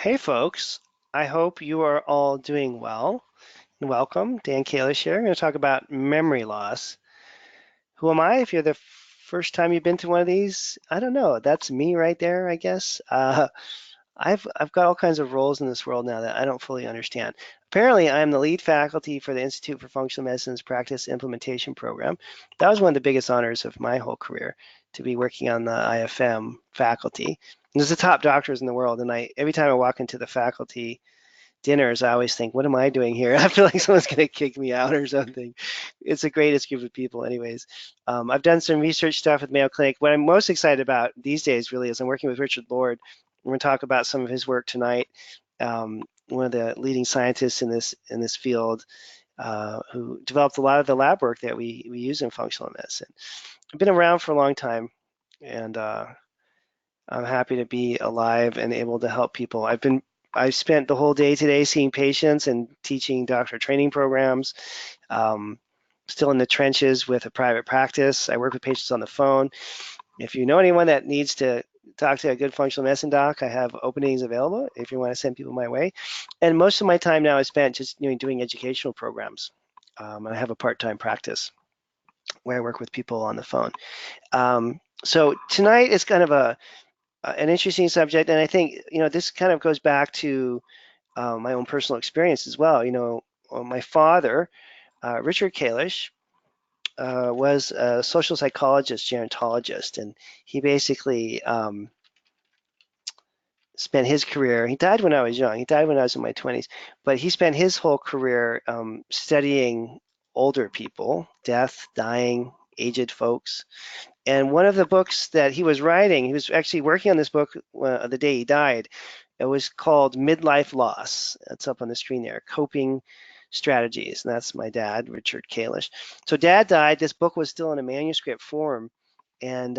Hey folks, I hope you are all doing well. And welcome, Dan Kalish here. I'm going to talk about memory loss. Who am I? If you're the first time you've been to one of these, I don't know. That's me right there, I guess. I've got all kinds of roles in this world now that I don't fully understand. Apparently, I'm the lead faculty for the Institute for Functional Medicine's Practice Implementation Program. That was one of the biggest honors of my whole career, to be working on the IFM faculty. There's the top doctors in the world, and every time I walk into the faculty dinners, I always think, what am I doing here? I feel like someone's going to kick me out or something. It's the greatest group of people, anyways. I've done some research stuff with Mayo Clinic. What I'm most excited about these days, really, is I'm working with Richard Lord. We're going to talk about some of his work tonight. One of the leading scientists in this field, who developed a lot of the lab work that we use in functional medicine. I've been around for a long time, and I'm happy to be alive and able to help people. I've spent the whole day today seeing patients and teaching doctor training programs. Um, Still in the trenches with a private practice. I work with patients on the phone. If you know anyone that needs to talk to a good functional medicine doc, I have openings available if you want to send people my way. And most of my time now is spent just doing educational programs. And I have a part-time practice where I work with people on the phone. So tonight is kind of an interesting subject, and I think this kind of goes back to my own personal experience as well. My father, Richard Kalish, was a social psychologist, gerontologist, and he basically spent his career. He died when I was young. He died when I was in my 20s, but he spent his whole career studying older people, death, dying, aged folks. And one of the books that he was writing, he was actually working on this book the day he died. It was called Midlife Loss. It's up on the screen there, Coping Strategies. And that's my dad, Richard Kalish. So dad died. This book was still in a manuscript form. And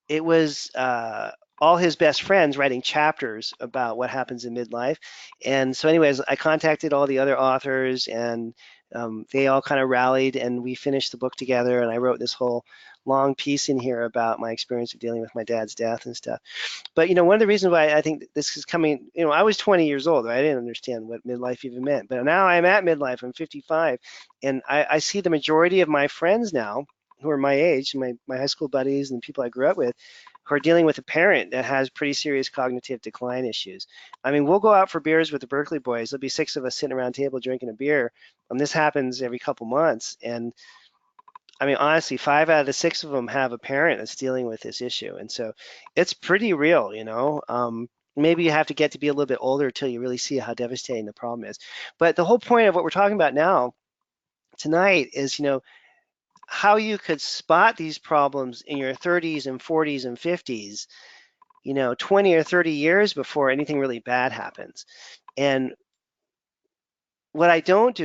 it was all his best friends writing chapters about what happens in midlife. And so anyways, I contacted all the other authors, and they all kind of rallied, and we finished the book together, and I wrote this whole long piece in here about my experience of dealing with my dad's death and stuff. But one of the reasons why I think this is coming, I was 20 years old, right? I didn't understand what midlife even meant, but now I'm at midlife. I'm 55, and I see the majority of my friends now who are my age, my high school buddies and people I grew up with, who are dealing with a parent that has pretty serious cognitive decline issues. I mean, we'll go out for beers with the Berkeley boys. There'll be 6 of us sitting around a table drinking a beer. This happens every couple months. And I mean, honestly, 5 out of the 6 of them have a parent that's dealing with this issue. And so it's pretty real. Maybe you have to get to be a little bit older till you really see how devastating the problem is. But the whole point of what we're talking about now tonight is, how you could spot these problems in your 30s and 40s and 50s, 20 or 30 years before anything really bad happens. And what I don't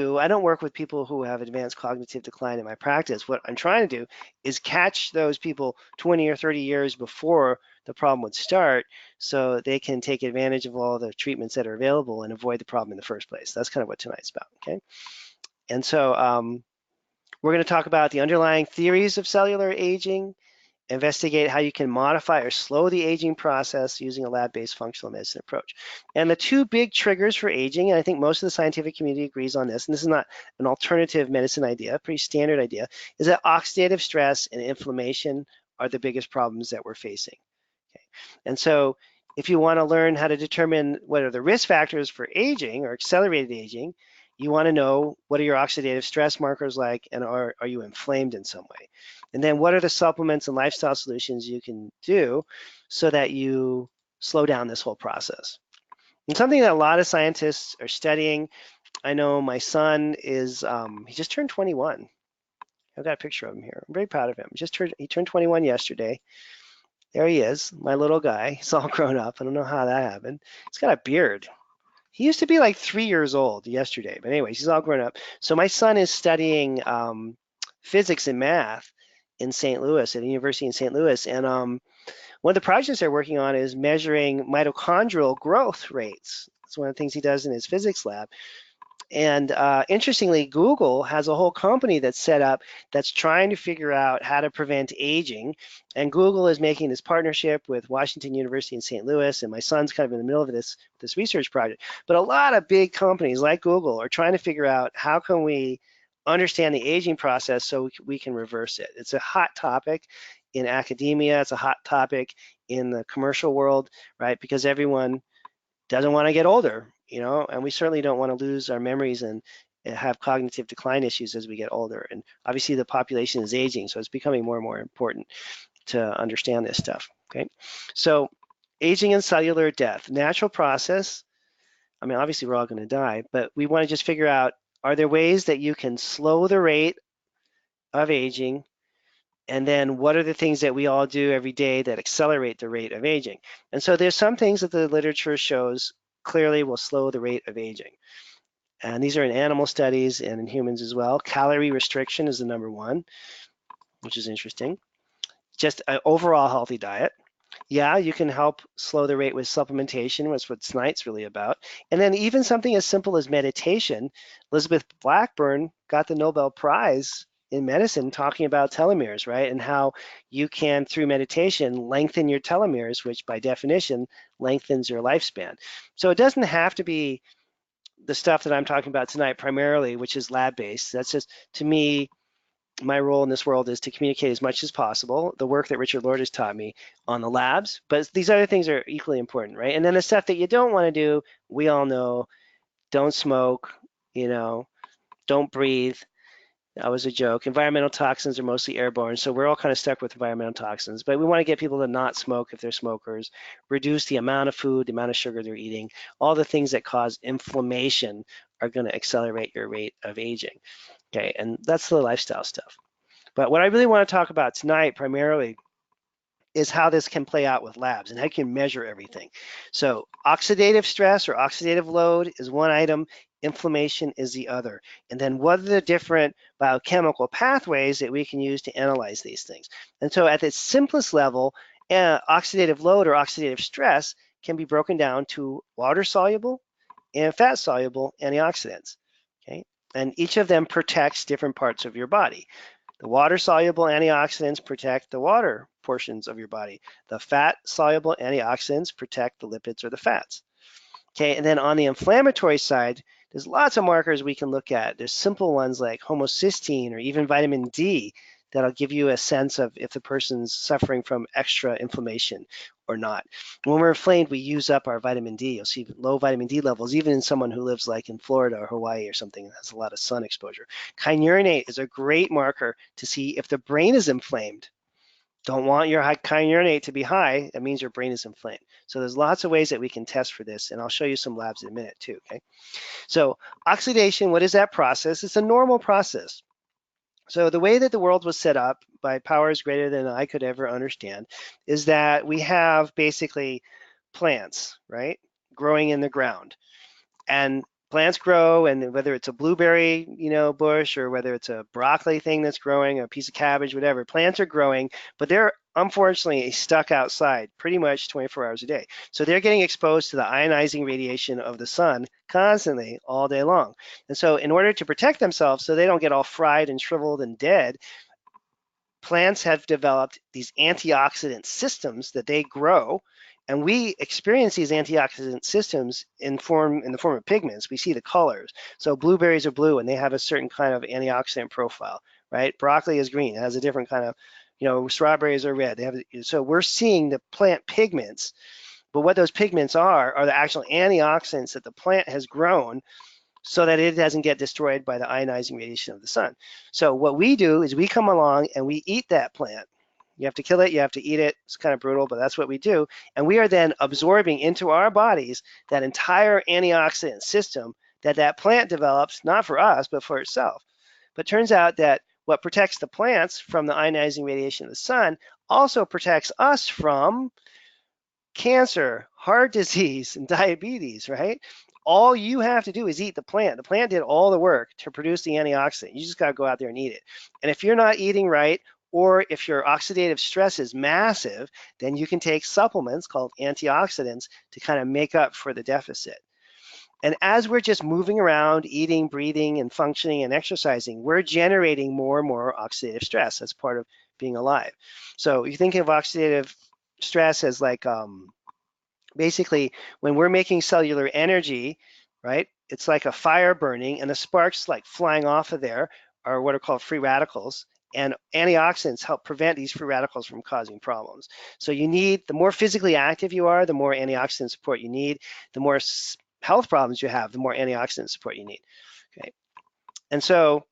work with people who have advanced cognitive decline in my practice. What I'm trying to do is catch those people 20 or 30 years before the problem would start, so they can take advantage of all the treatments that are available and avoid the problem in the first place. That's kind of what tonight's about, okay? And so we're going to talk about the underlying theories of cellular aging, investigate how you can modify or slow the aging process using a lab-based functional medicine approach. And the 2 big triggers for aging, and I think most of the scientific community agrees on this, and this is not an alternative medicine idea, pretty standard idea, is that oxidative stress and inflammation are the biggest problems that we're facing. Okay? And so if you want to learn how to determine what are the risk factors for aging or accelerated aging, you want to know, what are your oxidative stress markers like, and are you inflamed in some way? And then what are the supplements and lifestyle solutions you can do so that you slow down this whole process? And something that a lot of scientists are studying, I know my son is, he just turned 21. I've got a picture of him here. I'm very proud of him. He turned 21 yesterday. There he is, my little guy. He's all grown up. I don't know how that happened. He's got a beard. He used to be like 3 years old yesterday, but anyways, he's all grown up. So my son is studying physics and math in St. Louis, at the University in St. Louis. And one of the projects they're working on is measuring mitochondrial growth rates. That's one of the things he does in his physics lab. And interestingly, Google has a whole company that's set up that's trying to figure out how to prevent aging. And Google is making this partnership with Washington University in St. Louis, and my son's kind of in the middle of this research project. But a lot of big companies like Google are trying to figure out how can we understand the aging process so we can reverse it. It's a hot topic in academia. It's a hot topic in the commercial world, right? Because everyone doesn't want to get older, and we certainly don't want to lose our memories and have cognitive decline issues as we get older. And obviously the population is aging, so it's becoming more and more important to understand this stuff, okay? So aging and cellular death, natural process. I mean, obviously we're all going to die, but we want to just figure out, are there ways that you can slow the rate of aging? And then what are the things that we all do every day that accelerate the rate of aging? And so there's some things that the literature shows clearly will slow the rate of aging. And these are in animal studies and in humans as well. Calorie restriction is the number one, which is interesting. Just an overall healthy diet. Yeah, you can help slow the rate with supplementation, which is what tonight's really about. And then even something as simple as meditation. Elizabeth Blackburn got the Nobel Prize in medicine talking about telomeres, right? And how you can, through meditation, lengthen your telomeres, which by definition lengthens your lifespan. So it doesn't have to be the stuff that I'm talking about tonight primarily, which is lab-based. That's just, to me, my role in this world is to communicate as much as possible, the work that Richard Lord has taught me on the labs, but these other things are equally important, right? And then the stuff that you don't want to do, we all know, don't smoke, don't breathe. That was a joke. Environmental toxins are mostly airborne, so we're all kind of stuck with environmental toxins, but we want to get people to not smoke if they're smokers, reduce the amount of food, the amount of sugar they're eating. All the things that cause inflammation are going to accelerate your rate of aging. Okay, and that's the lifestyle stuff. But what I really want to talk about tonight primarily is how this can play out with labs and how you can measure everything. So oxidative stress or oxidative load is one item, inflammation is the other. And then what are the different biochemical pathways that we can use to analyze these things? And so at the simplest level, oxidative load or oxidative stress can be broken down to water-soluble and fat-soluble antioxidants, okay? And each of them protects different parts of your body. The water-soluble antioxidants protect the water portions of your body. The fat-soluble antioxidants protect the lipids or the fats. Okay, and then on the inflammatory side, there's lots of markers we can look at. There's simple ones like homocysteine or even vitamin D that'll give you a sense of if the person's suffering from extra inflammation or not. When we're inflamed, we use up our vitamin D. You'll see low vitamin D levels, even in someone who lives like in Florida or Hawaii or something that has a lot of sun exposure. Kynurenate is a great marker to see if the brain is inflamed. Don't want your kynurenate to be high. That means your brain is inflamed. So there's lots of ways that we can test for this, and I'll show you some labs in a minute too, okay? So oxidation, what is that process? It's a normal process. So the way that the world was set up by powers greater than I could ever understand is that we have basically plants, right, growing in the ground. And plants grow, and whether it's a blueberry, bush, or whether it's a broccoli thing that's growing, a piece of cabbage, whatever, plants are growing, but they're unfortunately stuck outside pretty much 24 hours a day. So they're getting exposed to the ionizing radiation of the sun constantly all day long. And so in order to protect themselves so they don't get all fried and shriveled and dead, plants have developed these antioxidant systems that they grow, and we experience these antioxidant systems in the form of pigments. We see the colors. So blueberries are blue and they have a certain kind of antioxidant profile, right? Broccoli is green, it has a different kind of, strawberries are red. So we're seeing the plant pigments, but what those pigments are the actual antioxidants that the plant has grown so that it doesn't get destroyed by the ionizing radiation of the sun. So what we do is we come along and we eat that plant. You have to kill it, you have to eat it. It's kind of brutal, but that's what we do. And we are then absorbing into our bodies that entire antioxidant system that plant develops, not for us, but for itself. But it turns out that what protects the plants from the ionizing radiation of the sun also protects us from cancer, heart disease, and diabetes, right? All you have to do is eat the plant. The plant did all the work to produce the antioxidant. You just got to go out there and eat it. And if you're not eating right, or if your oxidative stress is massive, then you can take supplements called antioxidants to kind of make up for the deficit. And as we're just moving around, eating, breathing, and functioning and exercising, we're generating more and more oxidative stress. That's part of being alive. So you think of oxidative stress as like basically when we're making cellular energy, right? It's like a fire burning and the sparks like flying off of there are what are called free radicals. And antioxidants help prevent these free radicals from causing problems. So you need, the more physically active you are, the more antioxidant support you need. The more health problems you have, the more antioxidant support you need. Okay. And so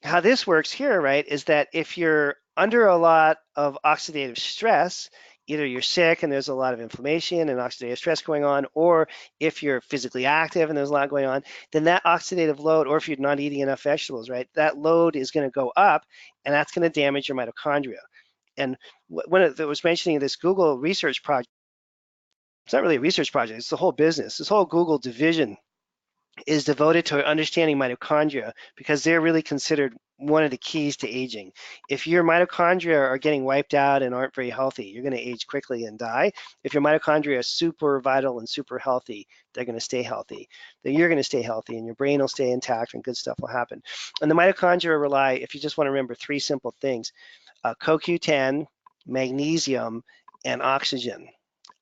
how this works here, right, is that if you're under a lot of oxidative stress, either you're sick and there's a lot of inflammation and oxidative stress going on, or if you're physically active and there's a lot going on, then that oxidative load, or if you're not eating enough vegetables, right, that load is going to go up and that's going to damage your mitochondria. And when it was mentioning this Google research project, it's not really a research project, it's the whole business. This whole Google division is devoted to understanding mitochondria because they're really considered one of the keys to aging. If your mitochondria are getting wiped out and aren't very healthy, you're going to age quickly and die. If your mitochondria are super vital and super healthy, they're going to stay healthy. Then you're going to stay healthy and your brain will stay intact and good stuff will happen. And the mitochondria rely, if you just want to remember three simple things, CoQ10, magnesium, and oxygen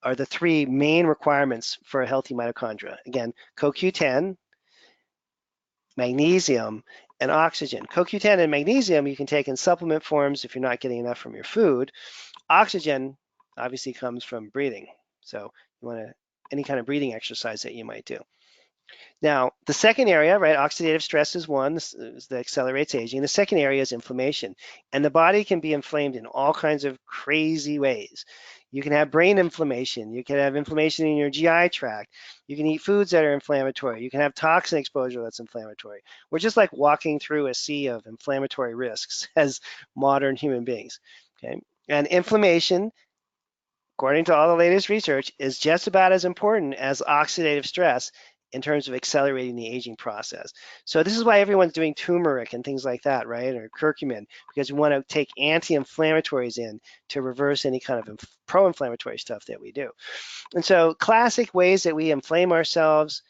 are the three main requirements for a healthy mitochondria. Again, CoQ10, magnesium, and oxygen. CoQ10 and magnesium you can take in supplement forms if you're not getting enough from your food. Oxygen obviously comes from breathing. So you want to, any kind of breathing exercise that you might do. Now, the second area, right, oxidative stress is one that accelerates aging. The second area is inflammation. And the body can be inflamed in all kinds of crazy ways. You can have brain inflammation. You can have inflammation in your GI tract. You can eat foods that are inflammatory. You can have toxin exposure that's inflammatory. We're just like walking through a sea of inflammatory risks as modern human beings, okay? And inflammation, according to all the latest research, is just about as important as oxidative stress in terms of accelerating the aging process. So this is why everyone's doing turmeric and things like that, right? Or curcumin, because we want to take anti-inflammatories in to reverse any kind of pro-inflammatory stuff that we do. And so classic ways that we inflame ourselves: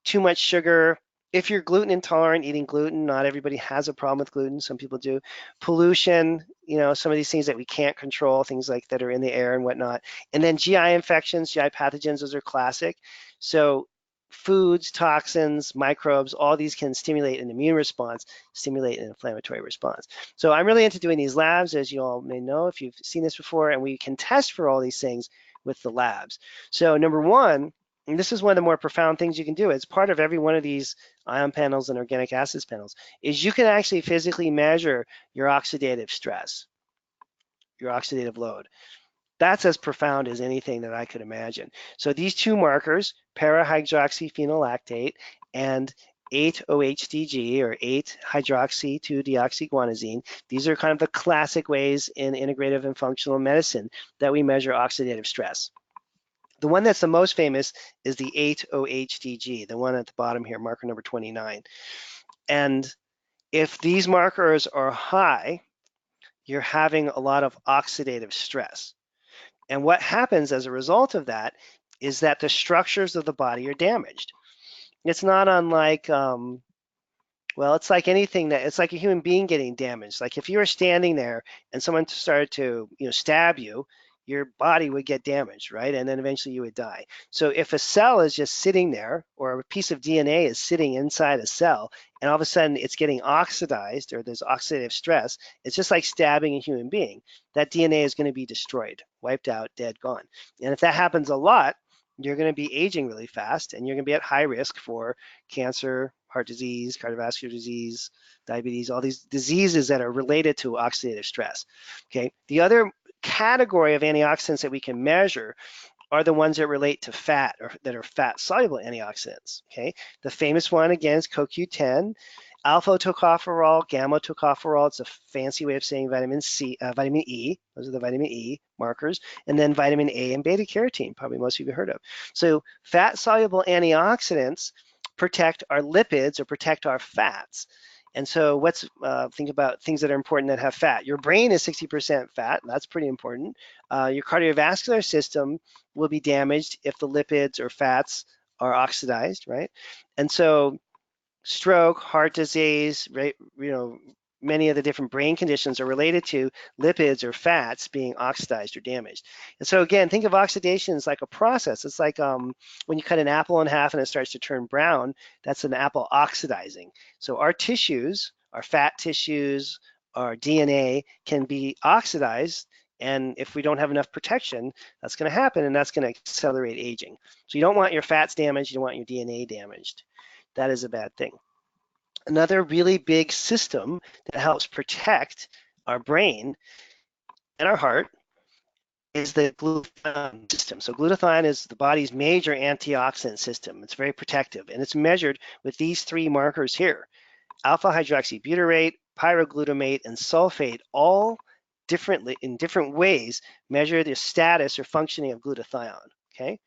too much sugar. If you're gluten intolerant, eating gluten, not everybody has a problem with gluten. Some people do. Pollution, you know, some of these things that we can't control, things like that are in the air and whatnot. And then GI infections, GI pathogens, those are classic. So foods, toxins, microbes, all these can stimulate an immune response, stimulate an inflammatory response. So I'm really into doing these labs, as you all may know if you've seen this before, and we can test for all these things with the labs. So number one, and this is one of the more profound things you can do, as part of every one of these ion panels and organic acids panels, is you can actually physically measure your oxidative stress, your oxidative load. That's as profound as anything that I could imagine. So these two markers, para-hydroxyphenolactate and 8-OHDG, or 8-hydroxy-2-deoxyguanosine, these are kind of the classic ways in integrative and functional medicine that we measure oxidative stress. The one that's the most famous is the 8-OHDG, the one at the bottom here, marker number 29. And if these markers are high, you're having a lot of oxidative stress. And what happens as a result of that is that the structures of the body are damaged. It's not unlike, well, it's like anything that, it's like a human being getting damaged. Like if you were standing there and someone started to, stab you, your body would get damaged, right? And then eventually you would die. So if a cell is just sitting there, or a piece of DNA is sitting inside a cell, and all of a sudden it's getting oxidized, or there's oxidative stress, it's just like stabbing a human being. That DNA is going to be destroyed, wiped out, dead, gone. And if that happens a lot, you're going to be aging really fast, and you're going to be at high risk for cancer, heart disease, cardiovascular disease, diabetes, all these diseases that are related to oxidative stress. Okay. The other category of antioxidants that we can measure are the ones that relate to fat, or that are fat-soluble antioxidants. Okay. The famous one, again, is CoQ10. Alpha tocopherol, gamma tocopherol, it's a fancy way of saying vitamin E, those are the vitamin E markers, and then vitamin A and beta carotene, probably most of you have heard of. So fat-soluble antioxidants protect our lipids, or protect our fats. And so think about things that are important that have fat. Your brain is 60% fat, that's pretty important. Your cardiovascular system will be damaged if the lipids or fats are oxidized, right? And so stroke, heart disease, right, many of the different brain conditions are related to lipids or fats being oxidized or damaged. And so again, think of oxidation as like a process. It's like when you cut an apple in half and it starts to turn brown, that's an apple oxidizing. So our tissues, our fat tissues, our DNA can be oxidized, and if we don't have enough protection, that's going to happen, and that's going to accelerate aging. So you don't want your fats damaged, you don't want your DNA damaged. That is a bad thing. Another really big system that helps protect our brain and our heart is the glutathione system. So glutathione is the body's major antioxidant system. It's very protective, and it's measured with these three markers here: alpha hydroxybutyrate, pyroglutamate, and sulfate, all differently in different ways measure the status or functioning of glutathione. Okay,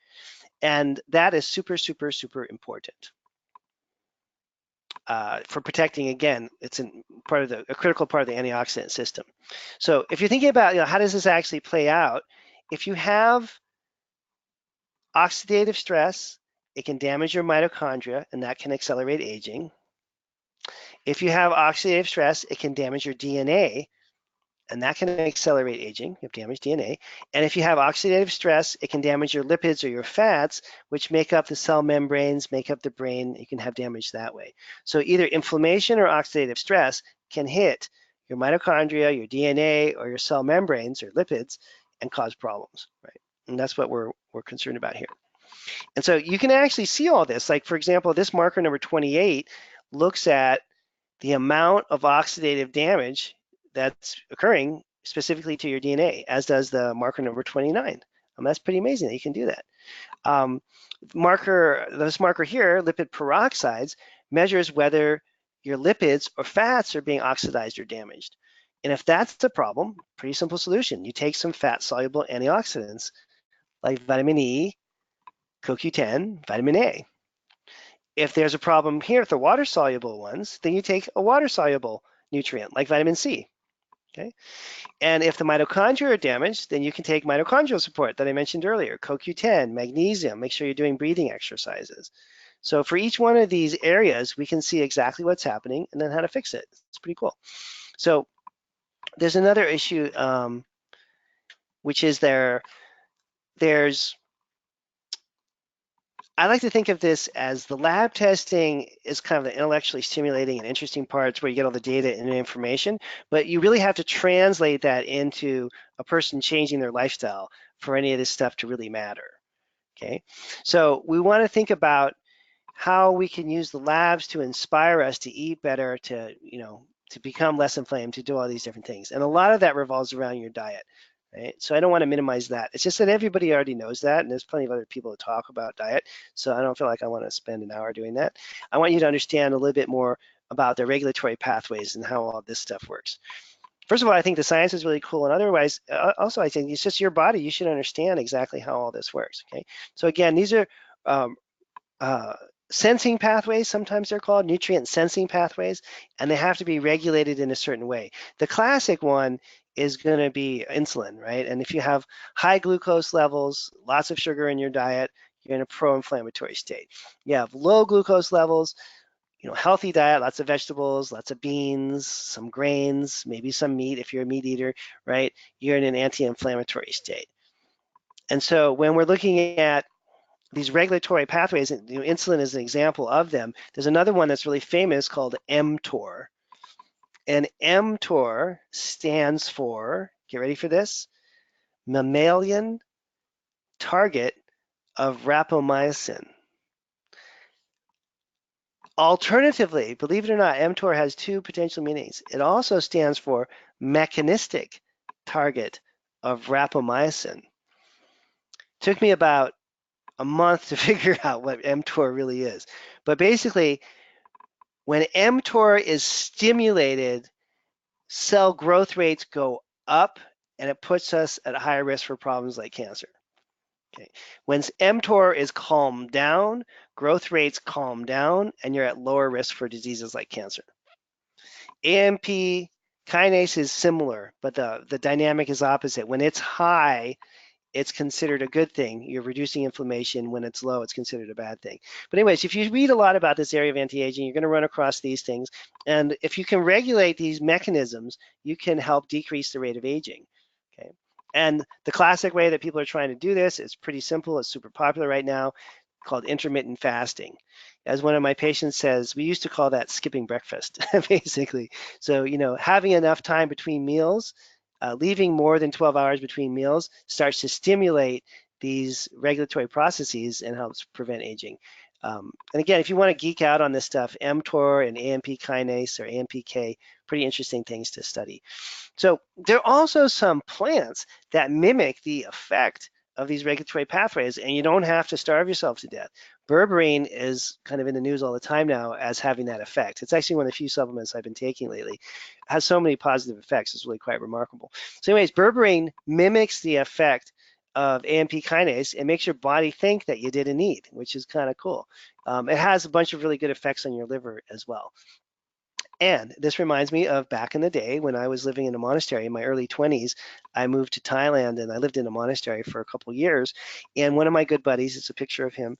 and that is super, super, super important. For protecting, again, it's a critical part of the antioxidant system. So if you're thinking about, how does this actually play out? If you have oxidative stress, it can damage your mitochondria, and that can accelerate aging. If you have oxidative stress, it can damage your DNA, and that can accelerate aging. You have damaged DNA. And if you have oxidative stress, it can damage your lipids or your fats, which make up the cell membranes, make up the brain. You can have damage that way. So either inflammation or oxidative stress can hit your mitochondria, your DNA, or your cell membranes or lipids and cause problems, right? And that's what we're concerned about here. And so you can actually see all this. Like, for example, this marker number 28 looks at the amount of oxidative damage that's occurring specifically to your DNA, as does the marker number 29. That's pretty amazing that you can do that. This marker here, lipid peroxides, measures whether your lipids or fats are being oxidized or damaged. And if that's the problem, pretty simple solution. You take some fat-soluble antioxidants like vitamin E, CoQ10, vitamin A. If there's a problem here with the water-soluble ones, then you take a water-soluble nutrient like vitamin C. Okay, and if the mitochondria are damaged, then you can take mitochondrial support that I mentioned earlier, CoQ10, magnesium. Make sure you're doing breathing exercises. So for each one of these areas, we can see exactly what's happening and then how to fix it. It's pretty cool. So there's another issue, which is there's I like to think of this as the lab testing is kind of the intellectually stimulating and interesting parts where you get all the data and information, but you really have to translate that into a person changing their lifestyle for any of this stuff to really matter, okay? So we want to think about how we can use the labs to inspire us to eat better, to become less inflamed, to do all these different things. And a lot of that revolves around your diet. Right? So I don't want to minimize that. It's just that everybody already knows that, and there's plenty of other people to talk about diet. So I don't feel like I want to spend an hour doing that. I want you to understand a little bit more about the regulatory pathways and how all this stuff works. First of all, I think the science is really cool, and otherwise, also I think it's just your body. You should understand exactly how all this works. Okay. So again, these are sensing pathways, sometimes they're called nutrient sensing pathways, and they have to be regulated in a certain way. The classic one is going to be insulin, right? And if you have high glucose levels, lots of sugar in your diet, you're in a pro-inflammatory state. You have low glucose levels, healthy diet, lots of vegetables, lots of beans, some grains, maybe some meat if you're a meat eater, right? You're in an anti-inflammatory state. And so when we're looking at these regulatory pathways, insulin is an example of them. There's another one that's really famous called MTOR. And MTOR stands for, get ready for this, mammalian target of rapamycin. Alternatively, believe it or not, MTOR has two potential meanings. It also stands for mechanistic target of rapamycin. It took me about a month to figure out what MTOR really is. But basically, when MTOR is stimulated, cell growth rates go up, and it puts us at a higher risk for problems like cancer. Okay. When mTOR is calmed down, growth rates calm down, and you're at lower risk for diseases like cancer. AMP kinase is similar, but the dynamic is opposite. When it's high, it's considered a good thing. You're reducing inflammation. When it's low, it's considered a bad thing. But anyways, if you read a lot about this area of anti-aging, you're going to run across these things. And if you can regulate these mechanisms, you can help decrease the rate of aging. Okay. And the classic way that people are trying to do this is pretty simple. It's super popular right now, called intermittent fasting. As one of my patients says, we used to call that skipping breakfast, basically. So, having enough time between meals, leaving more than 12 hours between meals starts to stimulate these regulatory processes and helps prevent aging. And again, if you want to geek out on this stuff, mTOR and AMP kinase or AMPK, pretty interesting things to study. So there are also some plants that mimic the effect of these regulatory pathways, and you don't have to starve yourself to death. Berberine is kind of in the news all the time now as having that effect. It's actually one of the few supplements I've been taking lately. It has so many positive effects. It's really quite remarkable. So anyways, berberine mimics the effect of AMP kinase and makes your body think that you didn't eat, which is kind of cool. It has a bunch of really good effects on your liver as well. And this reminds me of back in the day when I was living in a monastery in my early 20s. I moved to Thailand and I lived in a monastery for a couple years. And one of my good buddies, it's a picture of him,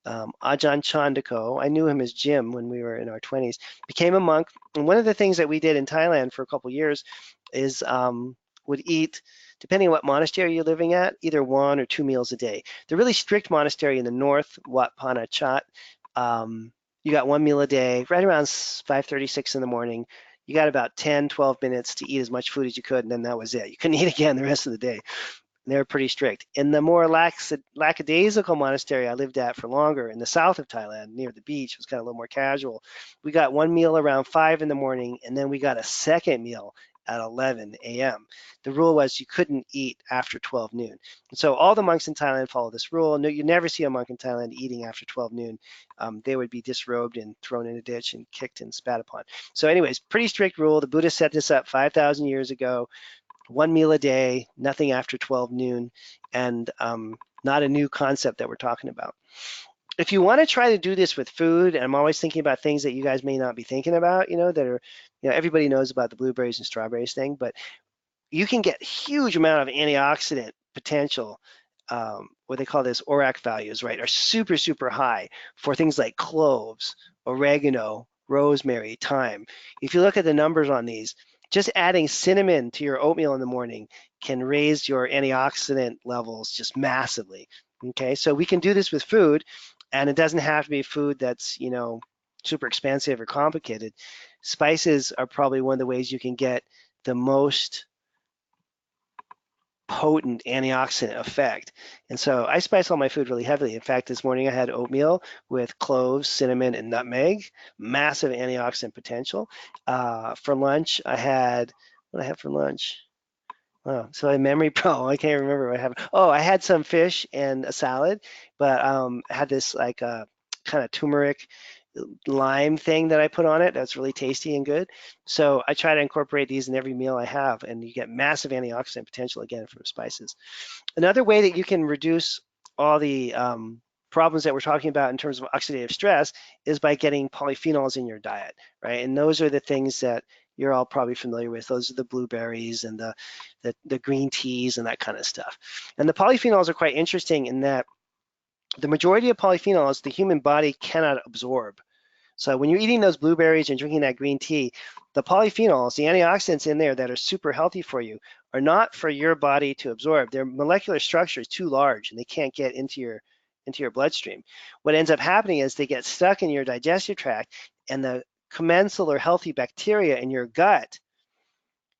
Ajahn Chandako, I knew him as Jim when we were in our 20s, became a monk. And one of the things that we did in Thailand for a couple years is would eat, depending on what monastery you're living at, either 1 or 2 meals a day. The really strict monastery in the north, Wat Panachat, you got 1 meal a day, right around 5:36 in the morning. You got about 10, 12 minutes to eat as much food as you could, and then that was it. You couldn't eat again the rest of the day. They were pretty strict. In the more lackadaisical monastery I lived at for longer in the south of Thailand, near the beach, it was kind of a little more casual. We got 1 meal around 5 in the morning, and then we got a second meal at 11 a.m. The rule was you couldn't eat after 12 noon. And so all the monks in Thailand follow this rule. No, you never see a monk in Thailand eating after 12 noon. They would be disrobed and thrown in a ditch and kicked and spat upon. So anyways, pretty strict rule. The Buddha set this up 5,000 years ago. 1 meal a day, nothing after 12 noon, and not a new concept that we're talking about. If you want to try to do this with food, and I'm always thinking about things that you guys may not be thinking about, that are, everybody knows about the blueberries and strawberries thing, but you can get huge amount of antioxidant potential. What they call this ORAC values, right, are super, super high for things like cloves, oregano, rosemary, thyme. If you look at the numbers on these, just adding cinnamon to your oatmeal in the morning can raise your antioxidant levels just massively. Okay, so we can do this with food, and it doesn't have to be food that's, super expensive or complicated. Spices are probably one of the ways you can get the most potent antioxidant effect. And so I spice all my food really heavily. In fact, this morning I had oatmeal with cloves, cinnamon, and nutmeg, massive antioxidant potential. For lunch, I had, what did I have for lunch? Oh, so I memory pro. I can't remember what I had. Oh, I had some fish and a salad, but I had this like kind of turmeric lime thing that I put on it that's really tasty and good. So I try to incorporate these in every meal I have, and you get massive antioxidant potential again from spices. Another way that you can reduce all the problems that we're talking about in terms of oxidative stress is by getting polyphenols in your diet, right? And those are the things that you're all probably familiar with. Those are the blueberries and the green teas and that kind of stuff. And the polyphenols are quite interesting in that the majority of polyphenols the human body cannot absorb. So when you're eating those blueberries and drinking that green tea, the polyphenols, the antioxidants in there that are super healthy for you, are not for your body to absorb. Their molecular structure is too large and they can't get into your bloodstream. What ends up happening is they get stuck in your digestive tract, and the commensal or healthy bacteria in your gut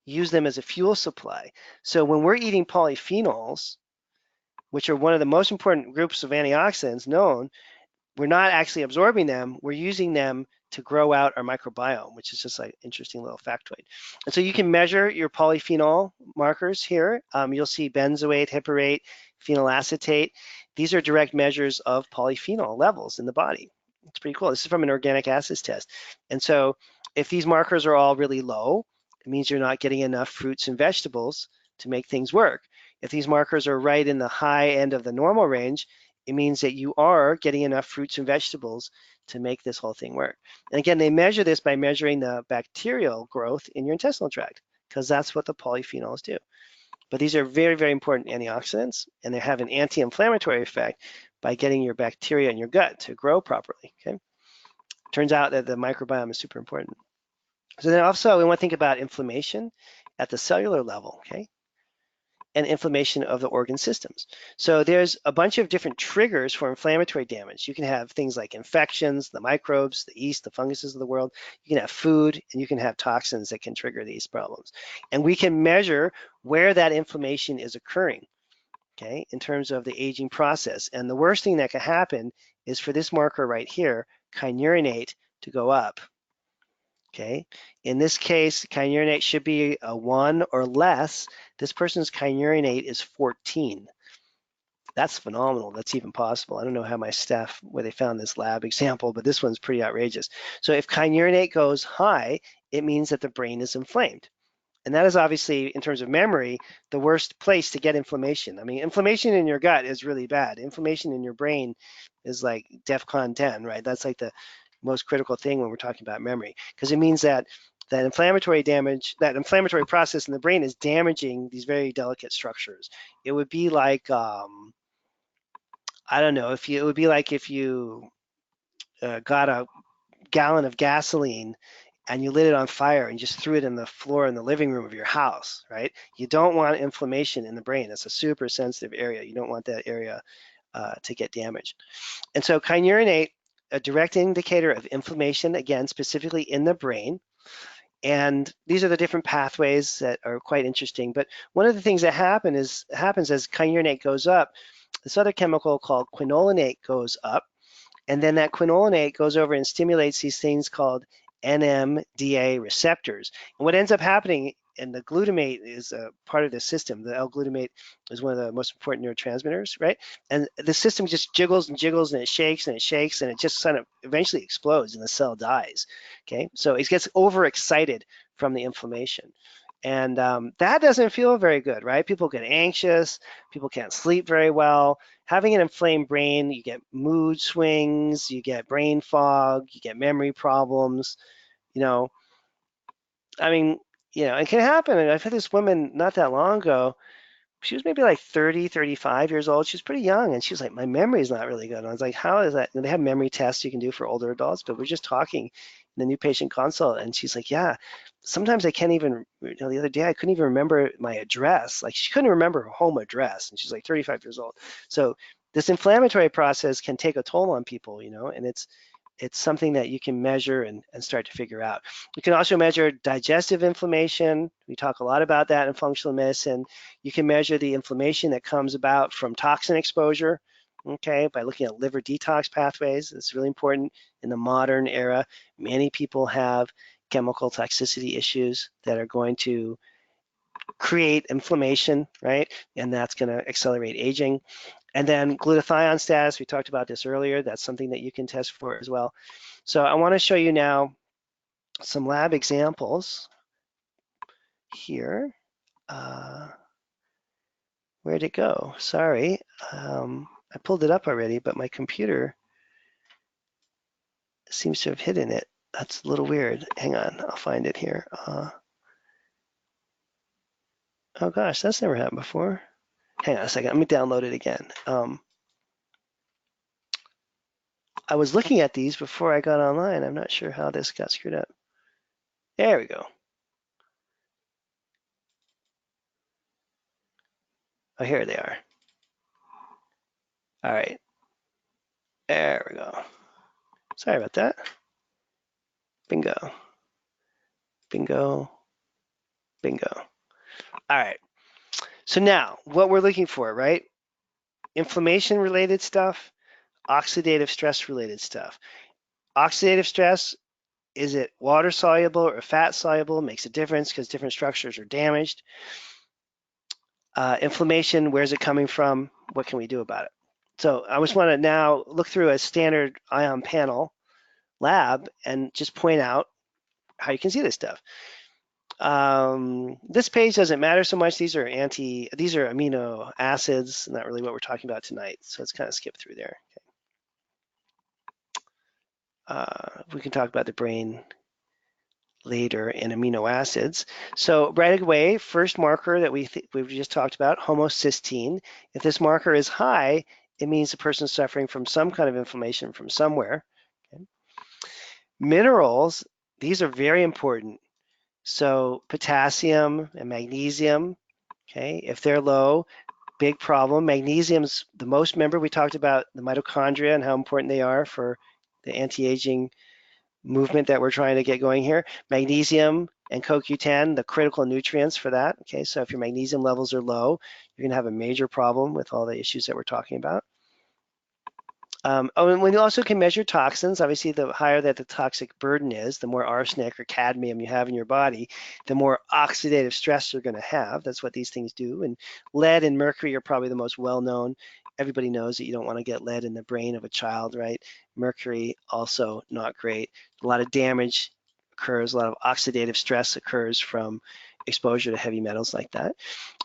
use them as a fuel supply. So when we're eating polyphenols, which are one of the most important groups of antioxidants known, we're not actually absorbing them, we're using them to grow out our microbiome, which is just like an interesting little factoid. And so you can measure your polyphenol markers here. You'll see benzoate, hippurate, phenylacetate. These are direct measures of polyphenol levels in the body. It's pretty cool. This is from an organic acids test. And so if these markers are all really low, it means you're not getting enough fruits and vegetables to make things work. If these markers are right in the high end of the normal range, it means that you are getting enough fruits and vegetables to make this whole thing work. And again, they measure this by measuring the bacterial growth in your intestinal tract, because that's what the polyphenols do. But these are very, very important antioxidants, and they have an anti-inflammatory effect by getting your bacteria in your gut to grow properly, okay? Turns out that the microbiome is super important. So then also we want to think about inflammation at the cellular level, okay? And inflammation of the organ systems. So there's a bunch of different triggers for inflammatory damage. You can have things like infections, the microbes, the yeast, the funguses of the world. You can have food, and you can have toxins that can trigger these problems. And we can measure where that inflammation is occurring, okay, in terms of the aging process. And the worst thing that can happen is for this marker right here, kynurenate, to go up. Okay, in this case, kynurenate should be a 1 or less. This person's kynurenate is 14. That's phenomenal. That's even possible. I don't know how my staff, where they found this lab example, but this one's pretty outrageous. So if kynurenate goes high, it means that the brain is inflamed. And that is obviously, in terms of memory, the worst place to get inflammation. I mean, inflammation in your gut is really bad. Inflammation in your brain is like DEFCON 10, right? That's like the most critical thing when we're talking about memory, because it means that that inflammatory process in the brain is damaging these very delicate structures. It would be like, I don't know, it would be like if you got a gallon of gasoline and you lit it on fire and just threw it in the floor in the living room of your house, right? You don't want inflammation in the brain. It's a super sensitive area. You don't want that area to get damaged. And so kynurenate, a direct indicator of inflammation, again, specifically in the brain. And these are the different pathways that are quite interesting. But one of the things that happens as kynurenate goes up, this other chemical called quinolinate goes up. And then that quinolinate goes over and stimulates these things called NMDA receptors. And what ends up happening, and the glutamate is a part of the system, the L-glutamate is one of the most important neurotransmitters, right? And the system just jiggles and jiggles and it shakes and it shakes and it just kind of eventually explodes and the cell dies, okay? So it gets overexcited from the inflammation. And that doesn't feel very good, right? People get anxious, people can't sleep very well. Having an inflamed brain, you get mood swings, you get brain fog, you get memory problems, you know. I mean, it can happen. And I've had this woman not that long ago. She was maybe like 30, 35 years old. She was pretty young. And she was like, my memory is not really good. And I was like, how is that? And they have memory tests you can do for older adults, but we're just talking in the new patient consult. And she's like, yeah, sometimes I can't even, the other day I couldn't even remember my address. Like she couldn't remember her home address. And she's like 35 years old. So this inflammatory process can take a toll on people, and it's something that you can measure and start to figure out. You can also measure digestive inflammation. We talk a lot about that in functional medicine. You can measure the inflammation that comes about from toxin exposure, okay, by looking at liver detox pathways. It's really important in the modern era. Many people have chemical toxicity issues that are going to create inflammation, right? And that's going to accelerate aging. And then glutathione status, we talked about this earlier. That's something that you can test for as well. So I want to show you now some lab examples here. Where'd it go? Sorry, I pulled it up already, but my computer seems to have hidden it. That's a little weird. Hang on, I'll find it here. Oh gosh, that's never happened before. Hang on a second, let me download it again. I was looking at these before I got online. I'm not sure how this got screwed up. There we go. Oh, here they are. All right. There we go. Sorry about that. Bingo. Bingo. Bingo. All right. So now what we're looking for, right? Inflammation related stuff, oxidative stress related stuff. Oxidative stress, is it water soluble or fat soluble? Makes a difference because different structures are damaged. Inflammation, where's it coming from? What can we do about it? So I just want to now look through a standard ion panel lab and just point out how you can see this stuff. This page doesn't matter so much. These are amino acids, not really what we're talking about tonight. So let's kind of skip through there. Okay. We can talk about the brain later in amino acids. So right away, first marker that we've just talked about, homocysteine. If this marker is high, it means the person is suffering from some kind of inflammation from somewhere. Okay. Minerals, these are very important. So potassium and magnesium, okay, if they're low, big problem. Magnesium's the most, remember we talked about the mitochondria and how important they are for the anti-aging movement that we're trying to get going here. Magnesium and CoQ10, the critical nutrients for that. Okay, so if your magnesium levels are low, you're going to have a major problem with all the issues that we're talking about. And we also can measure toxins. Obviously, the higher that the toxic burden is, the more arsenic or cadmium you have in your body, the more oxidative stress you're going to have. That's what these things do. And lead and mercury are probably the most well-known. Everybody knows that you don't want to get lead in the brain of a child, right? Mercury, also not great. A lot of damage occurs, a lot of oxidative stress occurs from exposure to heavy metals like that.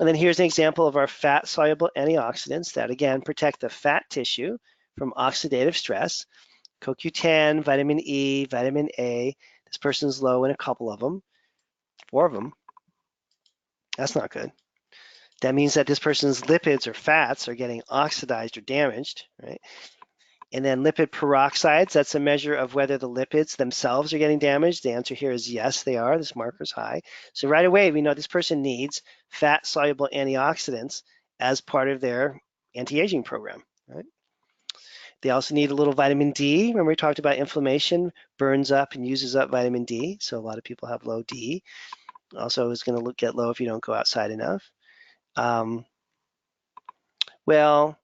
And then here's an example of our fat-soluble antioxidants that, again, protect the fat tissue from oxidative stress. CoQ10, vitamin E, vitamin A. This person's low in a couple of them, 4 of them. That's not good. That means that this person's lipids or fats are getting oxidized or damaged, right? And then lipid peroxides, that's a measure of whether the lipids themselves are getting damaged. The answer here is yes, they are. This marker is high. So right away, we know this person needs fat-soluble antioxidants as part of their anti-aging program, right? They also need a little vitamin D. Remember we talked about inflammation burns up and uses up vitamin D. So a lot of people have low D. Also is going to get low if you don't go outside enough. Well,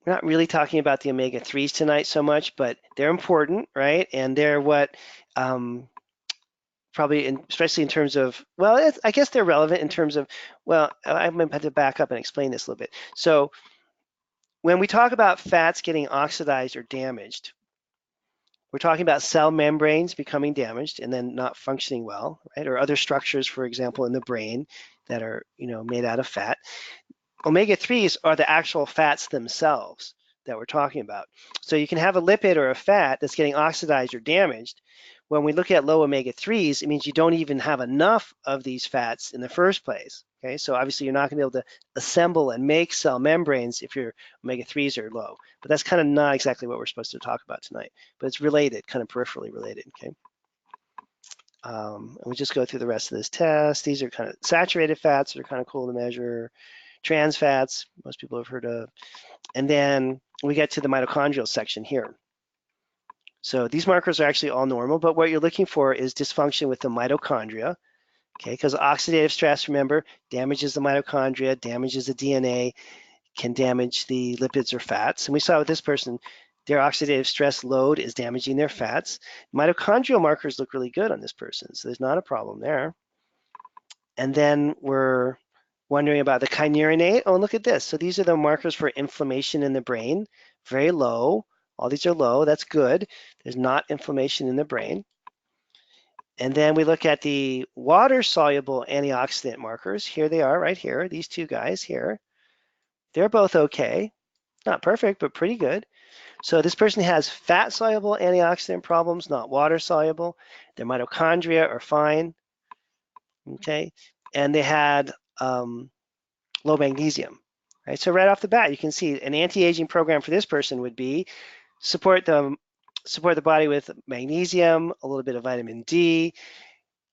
we're not really talking about the omega-3s tonight so much, but they're important, right? And they're what probably, especially in terms of, well, I guess they're relevant in terms of, well, I'm going to have to back up and explain this a little bit. So when we talk about fats getting oxidized or damaged, we're talking about cell membranes becoming damaged and then not functioning well, right? Or other structures, for example, in the brain that are, made out of fat. Omega-3s are the actual fats themselves that we're talking about. So you can have a lipid or a fat that's getting oxidized or damaged. When we look at low omega-3s, it means you don't even have enough of these fats in the first place. Okay, so obviously you're not going to be able to assemble and make cell membranes if your omega-3s are low. But that's kind of not exactly what we're supposed to talk about tonight. But it's related, kind of peripherally related. Okay. And we just go through the rest of this test. These are kind of saturated fats that are kind of cool to measure. Trans fats, most people have heard of. And then we get to the mitochondrial section here. So these markers are actually all normal, but what you're looking for is dysfunction with the mitochondria, okay? Because oxidative stress, remember, damages the mitochondria, damages the DNA, can damage the lipids or fats. And we saw with this person, their oxidative stress load is damaging their fats. Mitochondrial markers look really good on this person, so there's not a problem there. And then we're wondering about the kynurenate. Oh, look at this. So these are the markers for inflammation in the brain. Very low. All these are low. That's good. There's not inflammation in the brain. And then we look at the water-soluble antioxidant markers. Here they are right here. These two guys here. They're both okay. Not perfect, but pretty good. So this person has fat-soluble antioxidant problems, not water-soluble. Their mitochondria are fine. Okay. And they had low magnesium, right? So right off the bat, you can see an anti-aging program for this person would be support the body with magnesium, a little bit of vitamin D,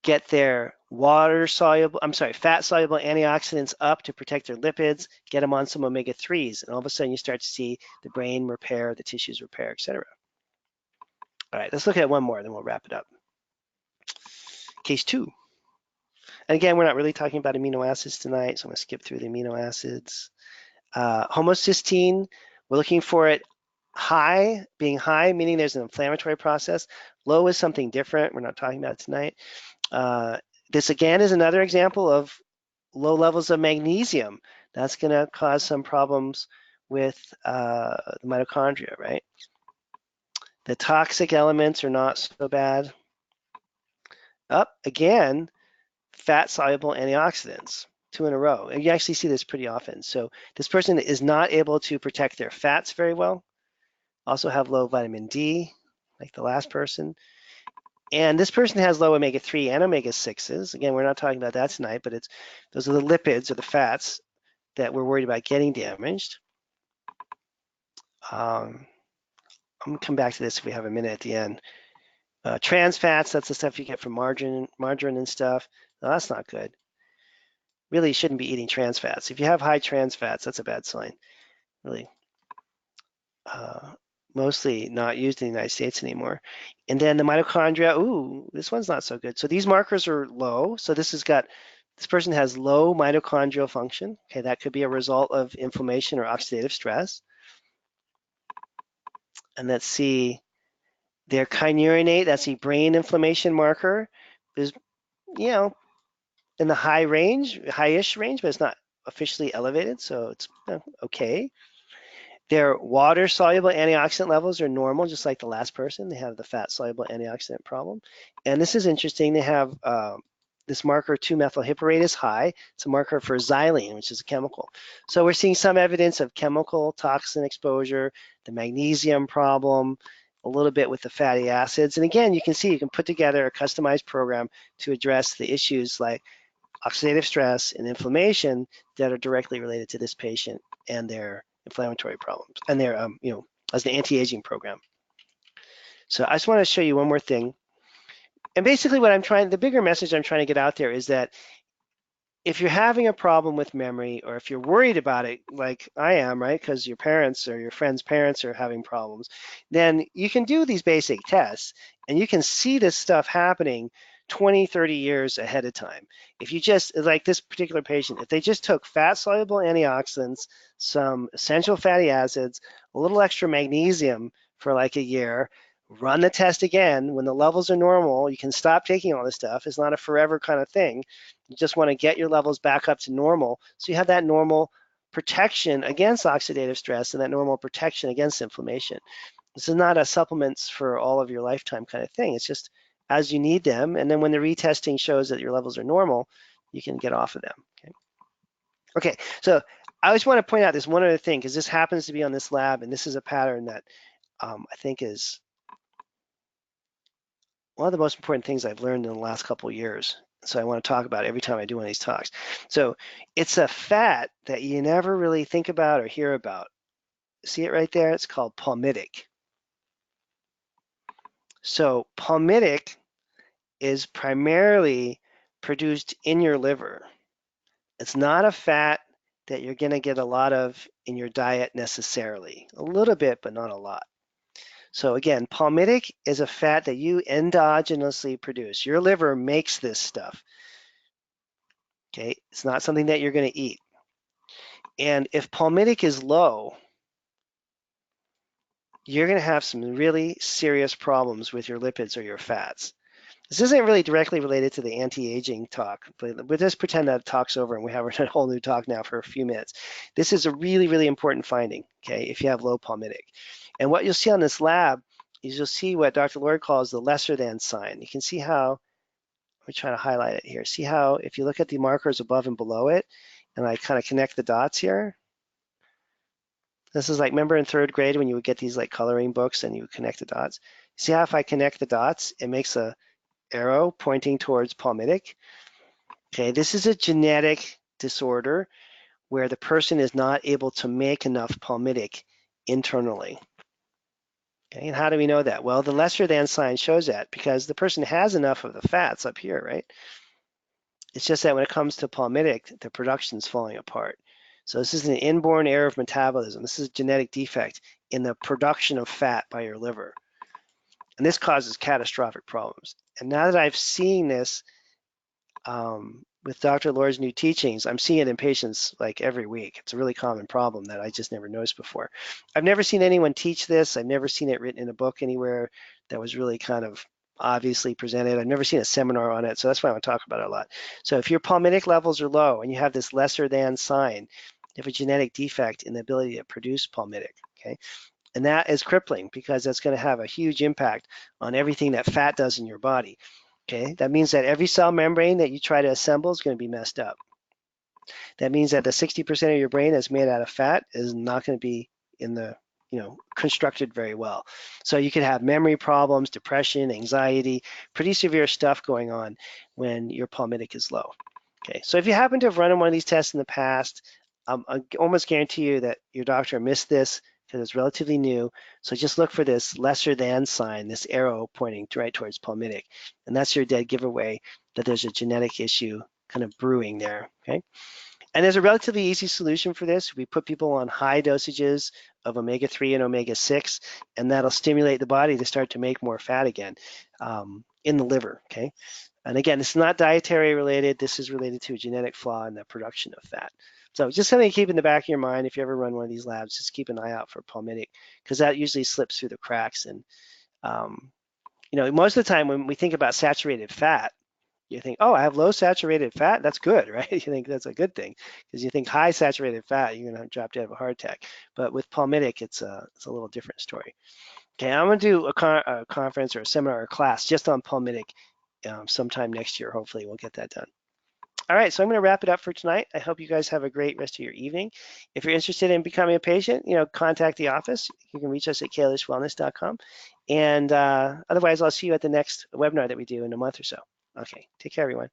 get their fat-soluble antioxidants up to protect their lipids, get them on some omega-3s, and all of a sudden you start to see the brain repair, the tissues repair, etc. All right, let's look at one more, then we'll wrap it up. Case 2. And again, we're not really talking about amino acids tonight, so I'm going to skip through the amino acids. Homocysteine, we're looking for it high, being high, meaning there's an inflammatory process. Low is something different. We're not talking about it tonight. This again is another example of low levels of magnesium. That's going to cause some problems with the mitochondria, right? The toxic elements are not so bad. Again, fat-soluble antioxidants, 2 in a row. And you actually see this pretty often. So this person is not able to protect their fats very well. Also have low vitamin D, like the last person. And this person has low omega-3 and omega-6s. Again, we're not talking about that tonight, but those are the lipids or the fats that we're worried about getting damaged. I'm gonna come back to this if we have a minute at the end. Trans fats, that's the stuff you get from margarine and stuff. No, that's not good. Really, you shouldn't be eating trans fats. If you have high trans fats, that's a bad sign. Really, mostly not used in the United States anymore. And then the mitochondria, ooh, this one's not so good. So these markers are low. So this person has low mitochondrial function. Okay, that could be a result of inflammation or oxidative stress. And let's see, their kynurenate, that's the brain inflammation marker, is, you know, in the high-ish range, but it's not officially elevated, so it's okay. Their water-soluble antioxidant levels are normal, just like the last person. They have the fat-soluble antioxidant problem. And this is interesting. They have this marker 2-methylhyperate is high. It's a marker for xylene, which is a chemical. So we're seeing some evidence of chemical toxin exposure, the magnesium problem, a little bit with the fatty acids. And again, you can see you can put together a customized program to address the issues like oxidative stress and inflammation that are directly related to this patient and their inflammatory problems and their, as the anti-aging program. So I just want to show you one more thing. And basically the bigger message I'm trying to get out there is that if you're having a problem with memory, or if you're worried about it, like I am, right, because your parents or your friend's parents are having problems, then you can do these basic tests and you can see this stuff happening 20, 30 years ahead of time. If you just, like this particular patient, if they just took fat-soluble antioxidants, some essential fatty acids, a little extra magnesium for like a year, run the test again, when the levels are normal, you can stop taking all this stuff. It's not a forever kind of thing. You just want to get your levels back up to normal, so you have that normal protection against oxidative stress and that normal protection against inflammation. This is not a supplements for all of your lifetime kind of thing. It's just as you need them, and then when the retesting shows that your levels are normal, you can get off of them. Okay, so I just want to point out this one other thing, because this happens to be on this lab, and this is a pattern that I think is one of the most important things I've learned in the last couple of years. So I want to talk about it every time I do one of these talks. So it's a fat that you never really think about or hear about. See it right there? It's called palmitic. So palmitic is primarily produced in your liver. It's not a fat that you're going to get a lot of in your diet necessarily. A little bit, but not a lot. So again, palmitic is a fat that you endogenously produce. Your liver makes this stuff. Okay, it's not something that you're going to eat. And if palmitic is low, you're going to have some really serious problems with your lipids or your fats. This isn't really directly related to the anti-aging talk, but we'll just pretend that talk's over and we have a whole new talk now for a few minutes. This is a really, really important finding, okay, if you have low palmitic. And what you'll see on this lab is you'll see what Dr. Lord calls the lesser than sign. You can see how, let me try to highlight it here. See how if you look at the markers above and below it, and I kind of connect the dots here. This is like, remember in third grade when you would get these like coloring books and you would connect the dots? See how if I connect the dots, it makes a arrow pointing towards palmitic. Okay, this is a genetic disorder where the person is not able to make enough palmitic internally. Okay, and how do we know that? Well, the lesser than sign shows that because the person has enough of the fats up here, right? It's just that when it comes to palmitic, the production is falling apart. So this is an inborn error of metabolism. This is a genetic defect in the production of fat by your liver. And this causes catastrophic problems. And now that I've seen this with Dr. Lord's new teachings, I'm seeing it in patients like every week. It's a really common problem that I just never noticed before. I've never seen anyone teach this. I've never seen it written in a book anywhere that was really kind of obviously presented. I've never seen a seminar on it, so that's why I want to talk about it a lot. So if your palmitic levels are low and you have this lesser than sign, you have a genetic defect in the ability to produce palmitic, okay? And that is crippling because that's going to have a huge impact on everything that fat does in your body. Okay, that means that every cell membrane that you try to assemble is going to be messed up. That means that the 60% of your brain that's made out of fat is not going to be in the constructed very well. So you could have memory problems, depression, anxiety, pretty severe stuff going on when your palmitic is low. Okay, so if you happen to have run one of these tests in the past, I almost guarantee you that your doctor missed this because it's relatively new. So just look for this lesser than sign, this arrow pointing right towards palmitic, and that's your dead giveaway that there's a genetic issue kind of brewing there. Okay. And there's a relatively easy solution for this. We put people on high dosages of omega-3 and omega-6, and that'll stimulate the body to start to make more fat again in the liver, okay? And again, it's not dietary related. This is related to a genetic flaw in the production of fat. So just something to keep in the back of your mind if you ever run one of these labs, just keep an eye out for palmitic because that usually slips through the cracks. And, most of the time when we think about saturated fat, you think, oh, I have low saturated fat. That's good, right? You think that's a good thing because you think high saturated fat, you're going to drop dead of a heart attack. But with palmitic, it's a little different story. Okay, I'm going to do a conference or a seminar or class just on palmitic sometime next year. Hopefully, we'll get that done. All right, so I'm going to wrap it up for tonight. I hope you guys have a great rest of your evening. If you're interested in becoming a patient, contact the office. You can reach us at kalishwellness.com. And otherwise, I'll see you at the next webinar that we do in a month or so. Okay, take care, everyone.